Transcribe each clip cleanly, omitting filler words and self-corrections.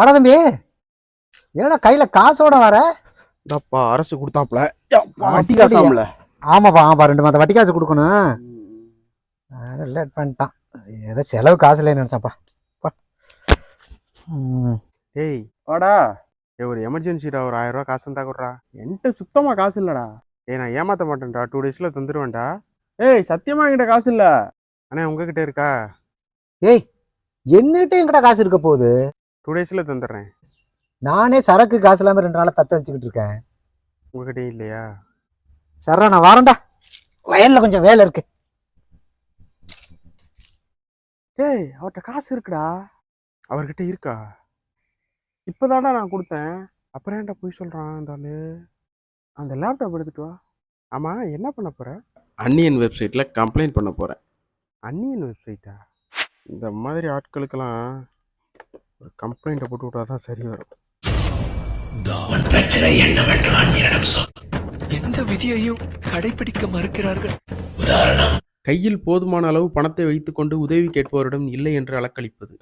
வாடா தம்பி, என்னடா கையில காசோட வர? இந்தப்பா அரசு கொடுத்தாப்ல வட்டி அப்படியா? காசாமல. ஆமாப்பா ஆமாப்பா, 2 மாத வட்டி காசு கொடுக்கணும். லேட் பண்ணிட்டான். ஏதோ செலவு காசு இல்லைன்னு நினைச்சாப்பா. ஏய் வாடா. ஒரு எமர்ஜென்சிடா, ஒரு 1000 ரூபா காசு இருந்தா கொடுறா. என்கிட்ட சுத்தமா காசு இல்லடா. நான் ஏமாத்த மாட்டேன்டா, 2 டேஸ்ல தந்துருவேன்டா. ஏய் சத்தியமா என்கிட்ட காசு இல்ல. அண்ணே உங்ககிட்ட இருக்கா? ஏய், என்னகிட்ட என்கிட்ட காசு இருக்க போகுது? 2 டேஸ்ல தந்துடுறேன். நானே சரக்கு காசு இல்லாம 2 நாளா தத்த வச்சுக்கிட்டு இருக்கேன். உங்ககிட்ட இல்லையா? சரா நான் வரேன்டா, வயல்ல கொஞ்சம் வேலை இருக்கு. ஏய் அவர்கிட்ட காசு இருக்குடா. அவர்கிட்ட இருக்கா? இப்போதான்டா நான் கொடுத்தேன். அப்புறம் ஏன்டா போய் சொல்கிறான் அந்த ஆளு? அந்த லேப்டாப் எடுத்துட்டு வா. ஆமாம் என்ன பண்ண போகிற? அன்னியன் வெப்சைட்டில் கம்ப்ளைண்ட் பண்ண போகிறேன். அன்னியன் வெப்சைட்டா? இந்த மாதிரி ஆட்களுக்கெல்லாம் ஒரு கம்ப்ளைண்ட்டை போட்டு விட்டா தான் சரி வரும். பிரச்சனை என்னவென்று அந்நியனிடம் சொல். எந்த விதியையும் கடைபிடிக்க மறுக்கிறார்கள். உதாரணம், கையில் போதுமான அளவு பணத்தை வைத்துக்கொண்டு உதவி கேட்பவரிடம் இல்லை என்று அலக்களிப்பது.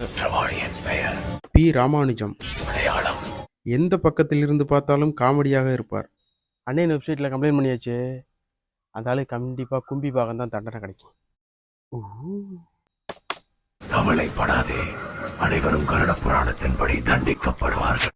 பெயர் பி ராமானுஜம். அடையாளம், எந்த பக்கத்தில் இருந்து பார்த்தாலும் காமெடியாக இருப்பார். அன்னையன் வெப்சைட்டில் கம்ப்ளைண்ட் பண்ணியாச்சு. அந்த ஆளு கண்டிப்பாக கும்பி பாகம் தான் தண்டனை கிடைக்கும். கவலைப்படாதே, அனைவரும் கருட புராணத்தின்படி தண்டிக்கப்படுவார்கள்.